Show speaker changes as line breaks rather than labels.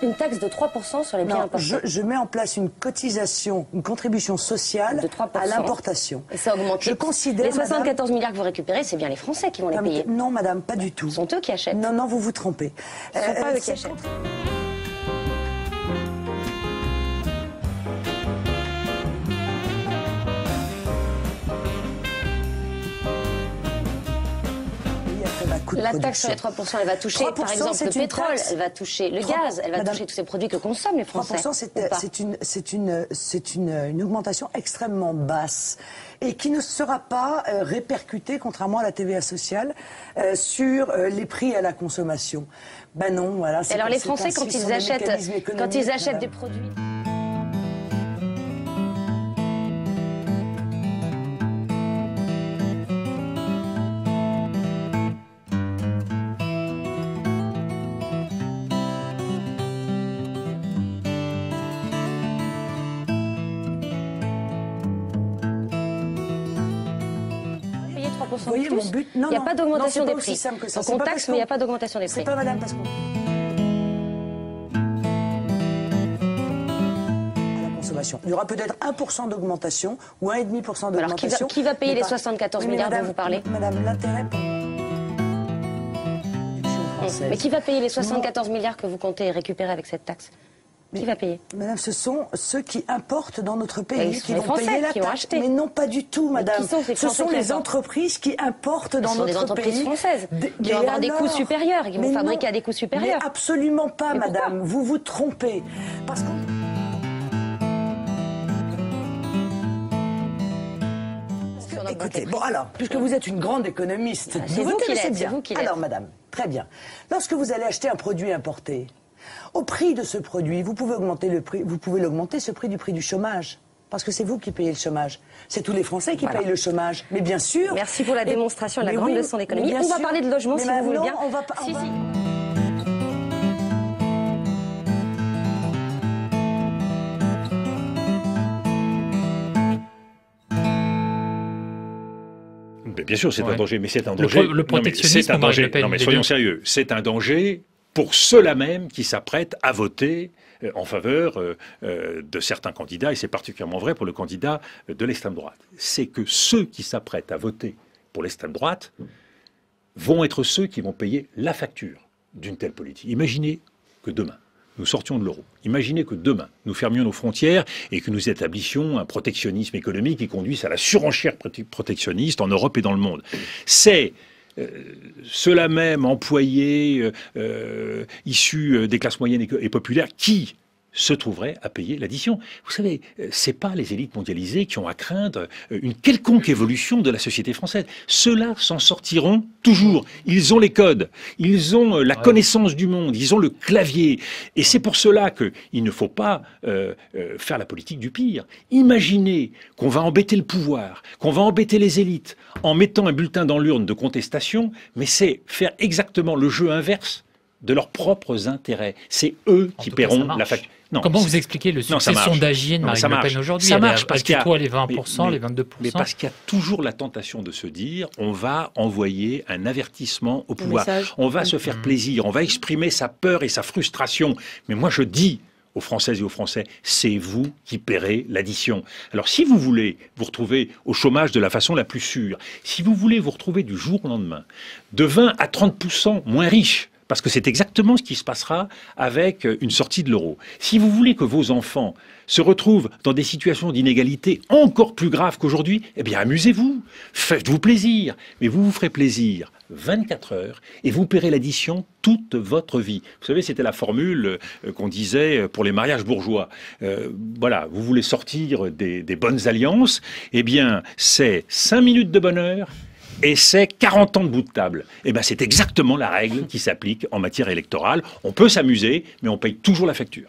Une taxe de 3% sur les biens importés.
Je mets en place une cotisation, une contribution sociale
de 3%.
À l'importation.
Et ça augmente.
Je considère,
les 74 milliards que vous récupérez, c'est bien les Français qui vont les payer.
Non, madame, pas du tout.
Ce sont eux qui achètent.
Non, vous vous trompez.
Ce ne sont pas eux qui achètent. La taxe sur les 3%, elle va toucher, par exemple, le pétrole, elle va toucher le gaz, elle va toucher tous ces produits que consomment les Français.
3%, c'est une augmentation extrêmement basse et qui ne sera pas répercutée, contrairement à la TVA sociale, sur les prix à la consommation. Ben non, voilà.
Alors les Français, quand ils achètent des produits...
Vous voyez mon but?
Il n'y a pas d'augmentation des prix. Donc on taxe, mais il n'y a pas d'augmentation des prix.
C'est pas madame, parce qu'on... À la consommation. Il y aura peut-être 1% d'augmentation ou 1,5% d'augmentation.
Alors qui va payer les 74 milliards dont vous parlez?
Madame, l'intérêt pour...
Mais qui va payer les 74 milliards que vous comptez récupérer avec cette taxe? Qui va payer?
Madame, ce sont ceux qui importent dans notre pays qui vont payer la taxe.
Mais
non, pas du tout, madame.
Ce
sont les entreprises qui importent dans notre pays.
Ce sont des entreprises françaises qui vont avoir des coûts supérieurs, qui vont fabriquer à des coûts supérieurs.
Mais absolument pas, madame. Vous vous trompez. Parce que... Écoutez, bon alors, puisque vous êtes une grande économiste,
c'est vous qui l'êtes, c'est vous qui l'êtes.
Alors, madame, très bien. Lorsque vous allez acheter un produit importé, au prix de ce produit, vous pouvez augmenter le prix, vous pouvez l'augmenter ce prix du chômage. Parce que c'est vous qui payez le chômage. C'est tous les Français qui payent le chômage. Mais bien sûr...
Merci pour la démonstration de la grande leçon d'économie. On va parler de logement, si vous voulez bien.
On va pas...
Bien sûr, c'est un danger, mais c'est un danger...
Le protectionnisme,
non, mais soyons sérieux, c'est un danger pour ceux-là même qui s'apprêtent à voter en faveur de certains candidats, et c'est particulièrement vrai pour le candidat de l'extrême droite. C'est que ceux qui s'apprêtent à voter pour l'extrême droite vont être ceux qui vont payer la facture d'une telle politique. Imaginez que demain, nous sortions de l'euro. Imaginez que demain, nous fermions nos frontières et que nous établissions un protectionnisme économique qui conduise à la surenchère protectionniste en Europe et dans le monde. C'est ceux-là même employés, issus des classes moyennes et populaires, qui se trouveraient à payer l'addition. Vous savez, c'est pas les élites mondialisées qui ont à craindre une quelconque évolution de la société française. Ceux-là s'en sortiront toujours. Ils ont les codes, ils ont la connaissance du monde, ils ont le clavier. Et c'est pour cela qu'il ne faut pas faire la politique du pire. Imaginez qu'on va embêter le pouvoir, qu'on va embêter les élites en mettant un bulletin dans l'urne de contestation, mais c'est faire exactement le jeu inverse de leurs propres intérêts. C'est eux qui paieront la facture.
Non, comment vous expliquez le succès sondagier de Marine Le Pen aujourd'hui?
Ça marche parce qu'il y a
les 20%, les 22%.
Mais parce qu'il y a toujours la tentation de se dire on va envoyer un avertissement au pouvoir. On va se faire plaisir, on va exprimer sa peur et sa frustration. Mais moi je dis aux Françaises et aux Français, c'est vous qui paierez l'addition. Alors si vous voulez vous retrouver au chômage de la façon la plus sûre, si vous voulez vous retrouver du jour au lendemain de 20 à 30% moins riches, parce que c'est exactement ce qui se passera avec une sortie de l'euro. Si vous voulez que vos enfants se retrouvent dans des situations d'inégalité encore plus graves qu'aujourd'hui, eh bien amusez-vous, faites-vous plaisir. Mais vous vous ferez plaisir 24 heures et vous paierez l'addition toute votre vie. Vous savez, c'était la formule qu'on disait pour les mariages bourgeois. Voilà, vous voulez sortir des bonnes alliances, eh bien c'est 5 minutes de bonheur et c'est 40 ans de bout de table. Eh bien, c'est exactement la règle qui s'applique en matière électorale. On peut s'amuser, mais on paye toujours la facture.